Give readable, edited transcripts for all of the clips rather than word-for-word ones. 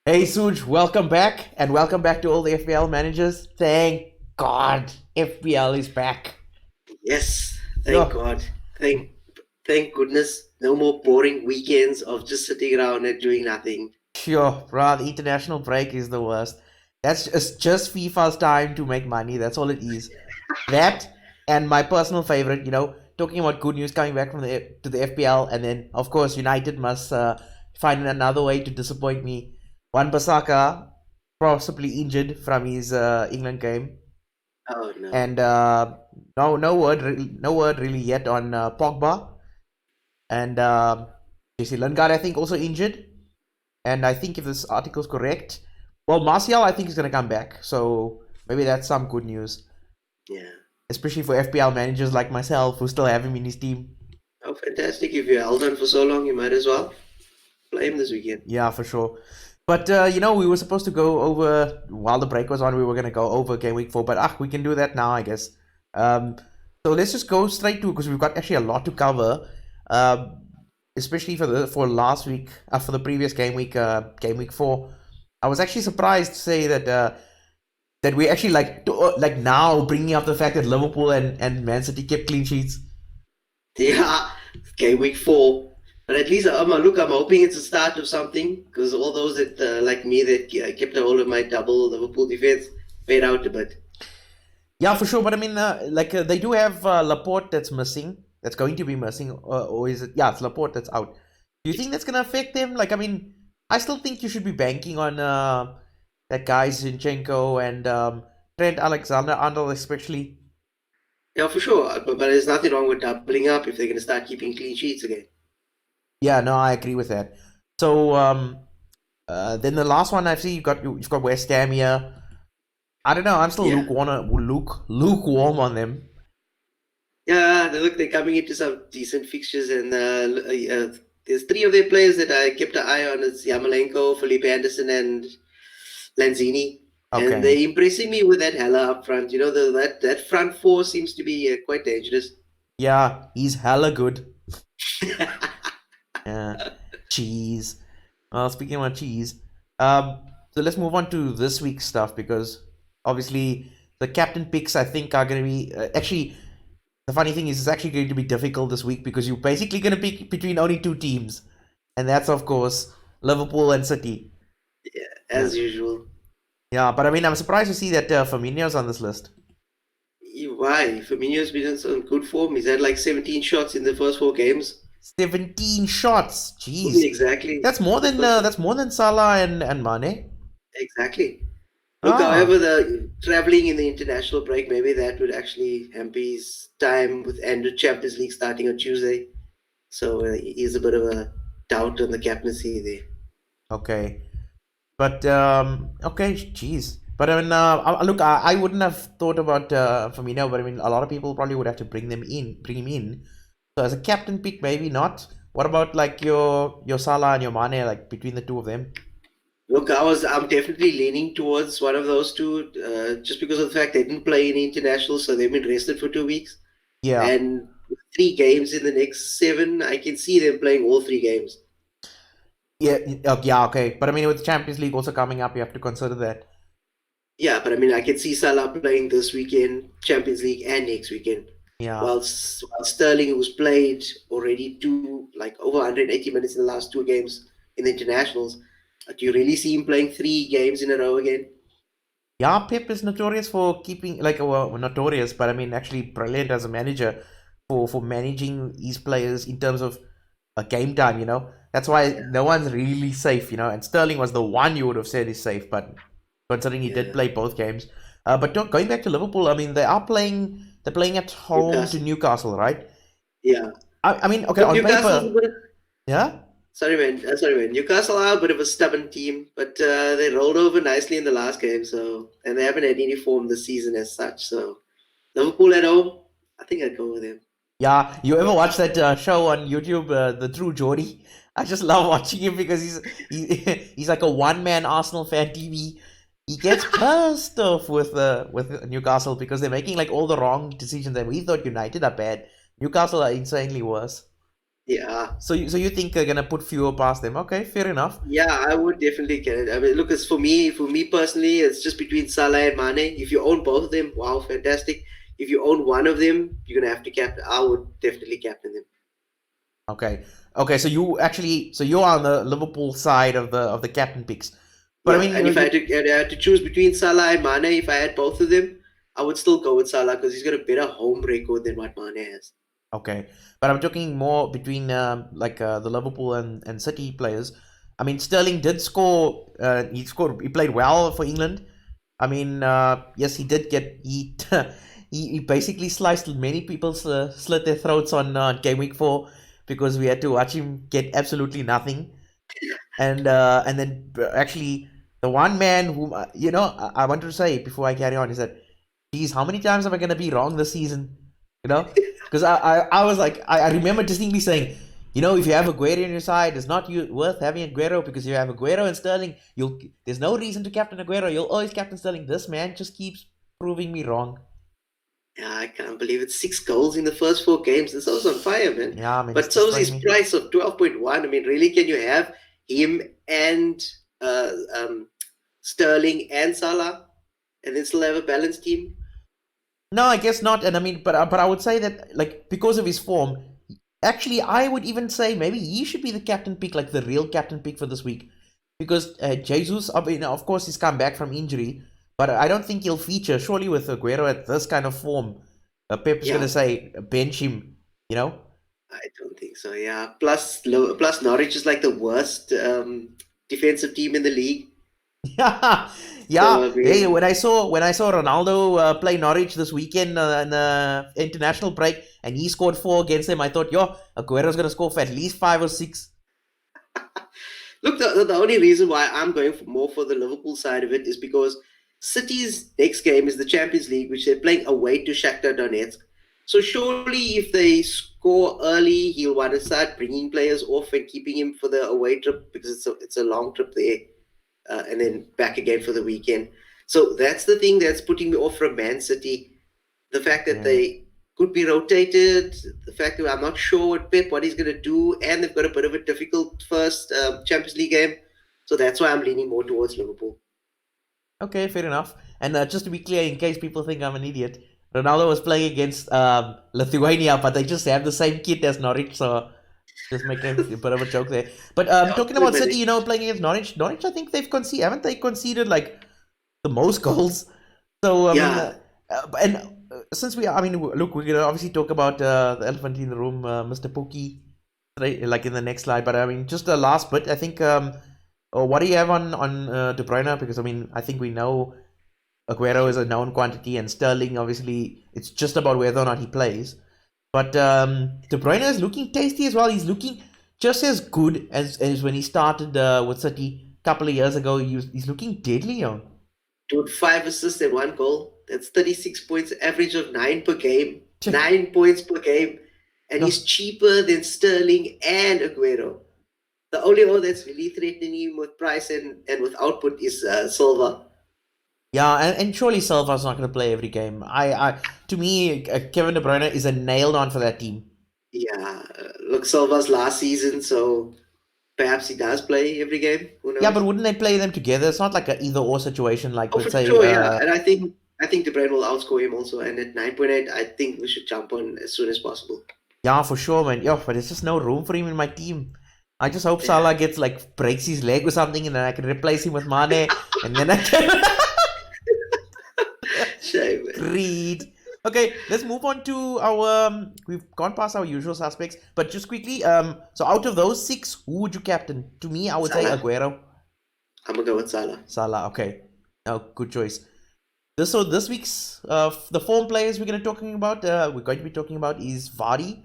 Hey Suj, welcome back, and welcome back to all the FPL managers. Thank God, FPL is back. Yes, thank Yo, God. Thank goodness. No more boring weekends of just sitting around and doing nothing. sure, bro, the international break is the worst. That's just FIFA's time to make money. That's all it is. That and my personal favorite, talking about good news coming back from the FPL, and then of course United must find another way to disappoint me. Wan Bissaka possibly injured from his England game. Oh no. And no word really yet on Pogba and JC Lingard. I think also injured, and I think if this article is correct, well, Martial I think is going to come back, so maybe that's some good news, Yeah. especially for FPL managers like myself who still have him in his team. Oh, fantastic. If you held on for so long, you might as well play him this weekend. Yeah, for sure. But we were supposed to go over while the break was on. We were going to go over game week 4, but we can do that now, I guess. Um, so let's just go straight to, because we've got actually a lot to cover. Especially for last week, for the previous game week 4. I was actually surprised to say that we actually like now bringing up the fact that Liverpool and Man City kept clean sheets. Yeah. Okay, week 4. But at least, I'm hoping it's a start of something because all those that, like me, that kept a hold of my double Liverpool defense fade out a bit. Yeah, for sure. But I mean, they do have Laporte that's missing. That's going to be missing, or is it? Yeah, it's Laporte that's out. Do you think that's gonna affect them? Like, I mean, I still think you should be banking on that guy Zinchenko and Trent Alexander-Arnold especially. Yeah, for sure. But there's nothing wrong with doubling up if they're going to start keeping clean sheets again. Yeah, no, I agree with that. So then the last one I see you've got West Ham here. I don't know. I'm still Yeah. lukewarm on them. Yeah, they're coming into some decent fixtures, and there's three of their players that I kept an eye on. It's Yamalenko, Felipe Anderson, and Lanzini, and they're Okay. impressing me with that hella up front. That front four seems to be quite dangerous. Yeah, he's hella good. Yeah, cheese. Speaking about cheese, so let's move on to this week's stuff because obviously the captain picks I think are going to be actually. The funny thing is, it's actually going to be difficult this week because you're basically going to pick between only two teams, and that's of course Liverpool and City. Yeah, Yeah, as usual. yeah. But I mean, I'm surprised to see that Firmino's on this list. Why? Firmino's been in some good form. He's had like 17 shots in the first 4 games. 17 shots. Jeez, Exactly. that's more The than first Salah and Mane. Exactly. Look, however, Ah, the traveling in the international break, maybe that would actually hamper his time with and the Champions League starting on Tuesday. So he's a bit of a doubt on the captaincy there. okay. But okay, jeez. But I mean, look, I wouldn't have thought about Firmino, but I mean, a lot of people probably would have to bring him in. So as a captain pick, maybe not. What about like your Salah and your Mane, like between the two of them? Look, I'm definitely leaning towards one of those two, just because of the fact they didn't play any international, so they've been rested for 2 weeks. Yeah, And with 3 games in the next 7, I can see them playing all 3 games. yeah, yeah. Okay, but I mean, with the Champions League also coming up, you have to consider that. Yeah, but I mean, I can see Salah playing this weekend, Champions League, and next weekend. Yeah, While Sterling, who's played already like over 180 minutes in the last 2 games in the internationals, do you really see him playing 3 games in a row again? yeah. Pep is notorious for keeping well, notorious, but I mean, actually brilliant as a manager for managing his players in terms of a game time, That's why Yeah, no one's really safe, And Sterling was the one you would have said is safe, but considering he did yeah. play both games. But going back to Liverpool, I mean, they're playing at home to Newcastle. Newcastle, right? Yeah. I mean, okay, Look, on Newcastle's a paper, bit of, yeah, sorry, man. Newcastle are a bit of a stubborn team, but they rolled over nicely in the last game, and they haven't had any form this season as such. So Liverpool at home, I think I'd go with them. yeah. You ever watch that show on YouTube, The True Geordie? I just love watching him because he's like a one man Arsenal fan TV. He gets pissed off with Newcastle because they're making like all the wrong decisions, and we thought United are bad. Newcastle are insanely worse. Yeah. So you think they're gonna put fewer past them? Okay, fair enough. Yeah, I would definitely get it. I mean, look, it's for me personally, it's just between Salah and Mane. If you own both of them, wow, fantastic. If you own one of them, you're gonna have to captain. I would definitely captain them. Okay, okay. So you're on the Liverpool side of the captain picks. But I Yeah, mean, and if I had to choose between Salah and Mane, if I had both of them, I would still go with Salah because he's got a better home record than what Mane has. okay. But I'm talking more between the Liverpool and City players. I mean, Sterling did score. He scored. He played well for England. I mean, yes, he did get he basically sliced many people's slit their throats on Game Week 4 because we had to watch him get absolutely nothing. And then actually the one man whom I want to say before I carry on is that, geez, how many times am I gonna be wrong this season? You know, because I was like I remember distinctly saying, if you have Aguero on your side, it's not worth having Aguero because you have Aguero and Sterling. There's no reason to captain Aguero. You'll always captain Sterling. This man just keeps proving me wrong. Yeah, I can't believe it. 6 goals in the first 4 games. This was on fire, man. Yeah, I mean, it's But so's destroying his me. price of 12.1. I mean, really, can you have him and uh, um, Sterling and Salah and then still have a balanced team? No, I guess not. And I mean, but I would say that, like, because of his form, actually, I would even say maybe he should be the captain pick, like the real captain pick for this week, because Jesus, I mean, of course, he's come back from injury, but I don't think he'll feature. Surely with Aguero at this kind of form, Pep's gonna Yeah, say bench him. You know? I don't think so. Yeah. Plus Norwich is like the worst defensive team in the league. Yeah, So yeah. I Hey, mean, when I saw Ronaldo play Norwich this weekend in the international break, and he scored 4 against them, I thought, yo, Aguero's gonna score for at least 5 or 6. look, the only reason why I'm going more for the Liverpool side of it is because City's next game is the Champions League, which they're playing away to Shakhtar Donetsk. So surely, if they score early, he'll want to start bringing players off and keeping him for the away trip because it's a long trip there, and then back again for the weekend. So that's the thing that's putting me off from Man City. The fact that Okay. they could be rotated, the fact that I'm not sure what he's going to do, and they've got a bit of a difficult first Champions League game. So that's why I'm leaning more towards Liverpool. Okay, fair enough. And just to be clear, in case people think I'm an idiot, Ronaldo was playing against Lithuania, but they just have the same kit as Norwich, so just making a bit of a joke there. But Yeah, talking we about City, managed. playing against Norwich, I think they've conceded, haven't they conceded like the most goals? So I mean, Yeah, and since I mean, look, we're gonna obviously talk about the elephant in the room, Mr. Pookie, right, like in the next slide. But I mean, just the last bit, I think. What do you have on De Bruyne? Because I mean, I think we know Aguero is a known quantity, and Sterling, obviously, it's just about whether or not he plays. But De Bruyne is looking tasty as well. He's looking just as good as when he started with City a couple of years ago. He's looking deadly, yo. dude, 5 assists and 1 goal. That's 36 points, average of 9 per game, 9 points per game, and No. he's cheaper than Sterling and Aguero. The only one that's really threatening him with price and with output is Silva. Yeah, and surely Silva's not going to play every game. To me, Kevin De Bruyne is a nailed on for that team. Yeah, look, Silva's last season, so perhaps he does play every game. Who Yeah, but knows? wouldn't they play them together? It's not like a either or situation. Like, Oh, let's for say, sure, yeah. And I think De Bruyne will outscore him also. And at 9.8, I think we should jump on as soon as possible. yeah, for sure, man. Yeah, but there's just no room for him in my team. I just hope Yeah, Salah gets like breaks his leg or something, and then I can replace him with Mane, and then I can shame, man. Greed. Okay, let's move on to our. We've gone past our usual suspects, but just quickly. So out of those 6, who would you captain? To me, I would say Salah. Aguero. I'm gonna go with Salah. Salah. Okay. Oh, good choice. This week's the form players we're going to be talking about is Vardy.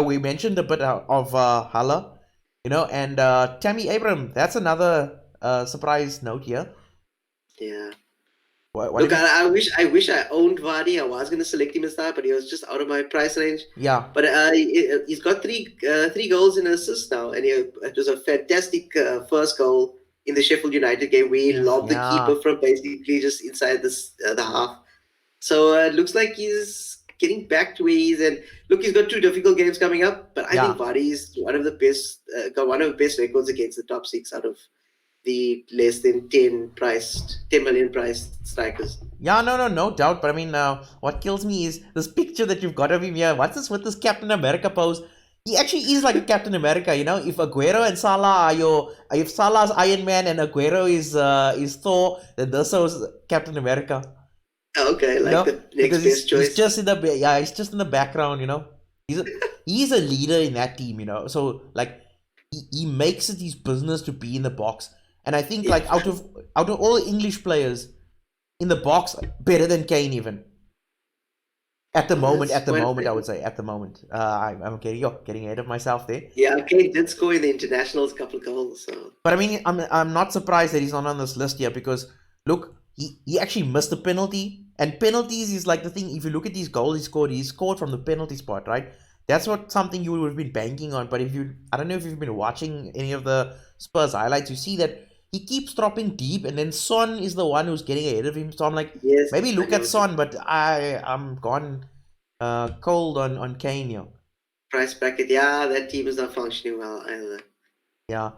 We mentioned a bit of Haller, and Tammy Abraham. That's another surprise note here. Yeah. What Look, did you? I wish I owned Vardy. I was gonna select him as that, but he was just out of my price range. Yeah, But he's got three goals and an assist now, and it was a fantastic first goal in the Sheffield United game where he lobbed the keeper yeah. from basically just inside the half. So it looks like he's getting back to where he is. And look, he's got 2 difficult games coming up, but I think Vardy is one of the best, got one of the best records against the top 6 out of the less than 10 million priced strikers. Yeah, no doubt. But I mean, what kills me is this picture that you've got of him here. What's this with this Captain America pose? He actually is like a Captain America, you know. If Aguero and Salah are if Salah's Iron Man and Aguero is Thor, then this is Captain America. Okay, You like know, the next because best choice. he's just in the he's just in the background, you know. He's a leader in that team, you know. So like he makes it his business to be in the box, and I think like out of all English players in the box, better than Kane even. At the moment, I would say at the moment. I'm getting ahead of myself there. Yeah, Kane did score in the internationals a couple of goals. So. But I mean, I'm not surprised that he's not on this list here because look, he actually missed a penalty, and penalties is like the thing. If you look at these goals he scored from the penalty spot, right? That's something you would have been banking on. But I don't know if you've been watching any of the Spurs highlights, you see that he keeps dropping deep, and then Son is the one who's getting ahead of him. So I'm like, yes, maybe look at Son, but I'm gone cold on Kane here. Price bracket, yeah, that team is not functioning well either. Yeah.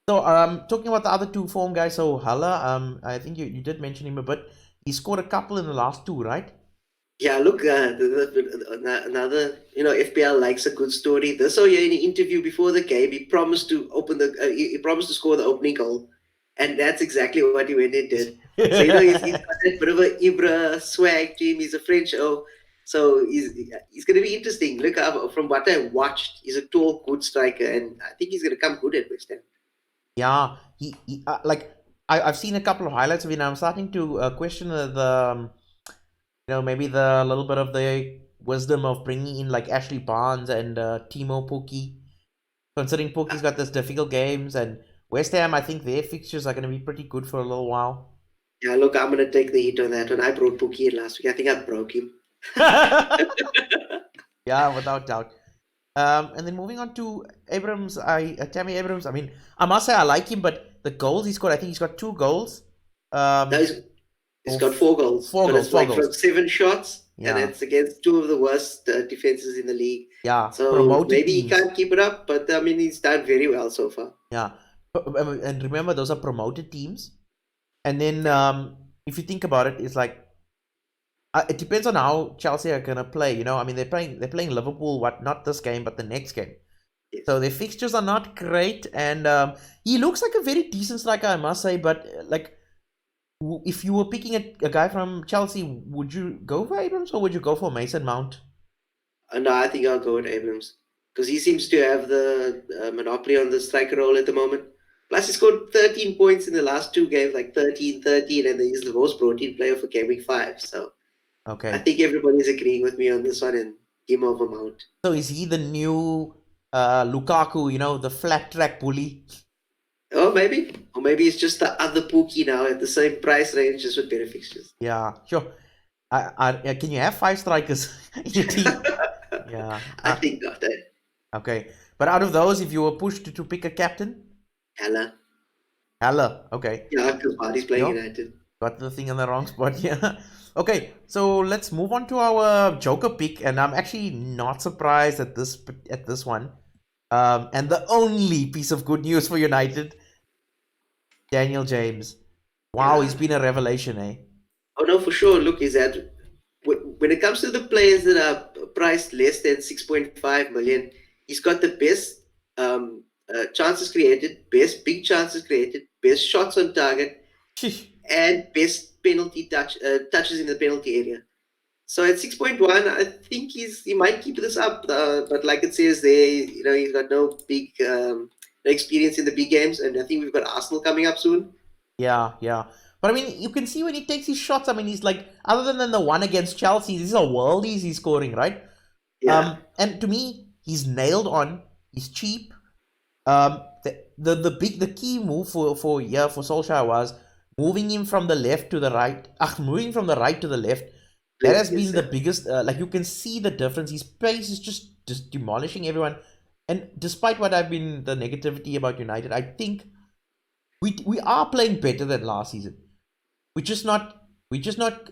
So talking about the other two form guys, so Haller, I think you did mention him a bit. He scored a couple in the last 2, right? Yeah, look, another, FPL likes a good story. This in an interview before the game, he promised to he promised to score the opening goal, and that's exactly what he went and did. So he's got that bit of an Ibra swag to him. He's a French, so he's going to be interesting. Look, from what I watched, he's a tall, good striker, and I think he's going to come good at West Ham. Yeah, he like I've seen a couple of highlights of him. I'm starting to question the maybe the little bit of the wisdom of bringing in like Ashley Barnes and Timo Pukki, considering Pukki's got this difficult games, and West Ham, I think their fixtures are going to be pretty good for a little while. Yeah, look, I'm going to take the hit on that one. I brought Pukki in last week. I think I broke him. Yeah, without doubt. And then moving on to Abrams, Tammy Abrams. I mean, I must say I like him, but the goals he scored, I think he's got 2 goals. He's got 4 goals. From 7 shots, and it's against 2 of the worst defenses in the league. Yeah, so maybe he can't keep it up, but I mean, he's done very well so far. Yeah, and remember, those are promoted teams. And then if you think about it, it's like it depends on how Chelsea are gonna play. You know, I mean, they're playing Liverpool. Not this game, but the next game. Yes. So their fixtures are not great, and he looks like a very decent striker, I must say. But like, if you were picking a guy from Chelsea, would you go for Abrams or would you go for Mason Mount? No, I think I'll go with Abrams because he seems to have the monopoly on the striker role at the moment. Plus, he scored 13 points in the last 2 games, like 13, and he's the most brought-in player for Gameweek 5. So, okay, I think everybody's agreeing with me on this one and him over Mount. So, is he the new Lukaku? You know, the flat track bully? Oh, maybe. Or maybe it's just the other Pookie now at the same price range, just with better fixtures. Yeah, sure. Can you have 5 strikers in your team? Yeah. I think not. Okay. But out of those, if you were pushed to pick a captain? Haller. Okay. Yeah, because Vardy's playing United. Got the thing in the wrong spot, yeah. Okay, so let's move on to our Joker pick, and I'm actually not surprised at this one. And the only piece of good news for United, Daniel James. Wow, he's been a revelation, eh? Oh no, for sure. Look, is that when it comes to the players that are priced less than 6.5 million, he's got the best chances created, best big chances created, best shots on target, and best penalty touches in the penalty area. So at 6.1, I think he might keep this up, but like it says there, he's got no big experience in the big games, and I think we've got Arsenal coming up soon. Yeah. But I mean, you can see when he takes his shots, I mean, he's like, other than the one against Chelsea, these are worldies he's scoring, right? Yeah. And to me, he's nailed on. He's cheap. The key move for Solskjaer was moving him from the left to the right. Moving from the right to the left. That has been the biggest. Like, you can see the difference. His pace is just demolishing everyone. And despite what I've been the negativity about United, I think we are playing better than last season. We're just not we're just not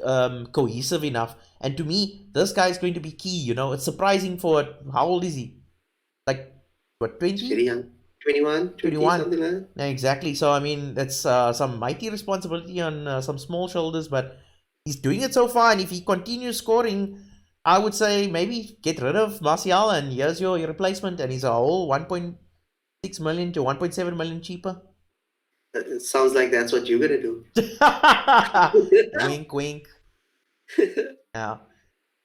cohesive enough. And to me, this guy is going to be key. It's surprising for how old is he? Like what, It's very 20? young. 21, 20, 21. something like that. Yeah, exactly. So I mean, that's some mighty responsibility on some small shoulders, but he's doing it so far. And if he continues scoring, I would say maybe get rid of Martial and here's your replacement, and he's a whole 1.6 million to 1.7 million cheaper. It sounds like that's what you're gonna do. Wink, wink. Yeah.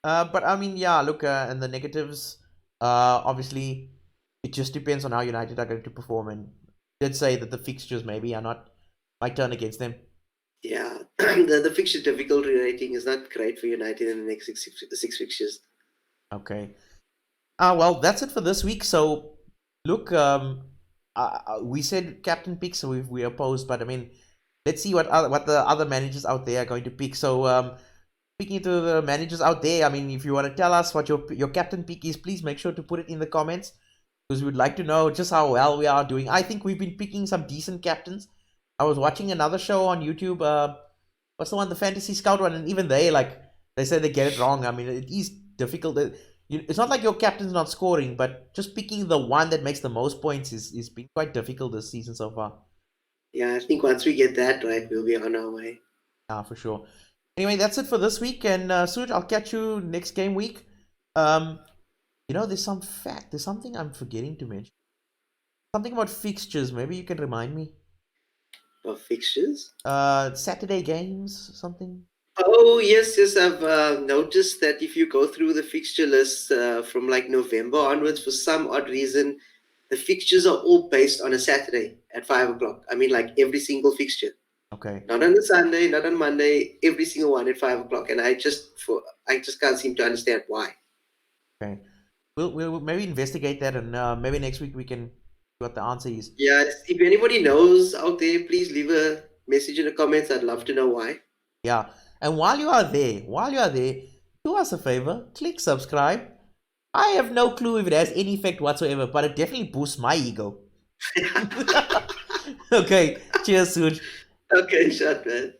But I mean, yeah. Look, and the negatives. Obviously, it just depends on how United are going to perform, and did say that the fixtures maybe are not might turn against them. Yeah, the fixture difficulty rating is not great for United in the next six fixtures. Okay. Well, that's it for this week. So, look, we said captain picks, so we opposed, but I mean, let's see what the other managers out there are going to pick. So, speaking to the managers out there, I mean, if you want to tell us what your captain pick is, please make sure to put it in the comments because we would like to know just how well we are doing. I think we've been picking some decent captains. I was watching another show on YouTube. What's the one, the Fantasy Scout one, and even they said they get it wrong. I mean, it is difficult. It's not like your captain's not scoring, but just picking the one that makes the most points is been quite difficult this season so far. Yeah, I think once we get that right, we'll be on our way. Yeah, for sure. Anyway, that's it for this week, and Suj, I'll catch you next game week. There's something I'm forgetting to mention. Something about fixtures. Maybe you can remind me. Of fixtures? Saturday games, something. Oh, yes, yes. I've noticed that if you go through the fixture list from like November onwards, for some odd reason, the fixtures are all based on a Saturday at 5 o'clock. I mean, like every single fixture. Okay. Not on a Sunday, not on Monday, every single one at 5 o'clock. And I just can't seem to understand why. Okay. We'll maybe investigate that, and maybe next week we can see what the answer is. Yeah, if anybody knows out there, please leave a message in the comments. I'd love to know why. Yeah. And while you are there, do us a favor, click subscribe. I have no clue if it has any effect whatsoever, but it definitely boosts my ego. Okay. Cheers, Suj. Okay, shut, man.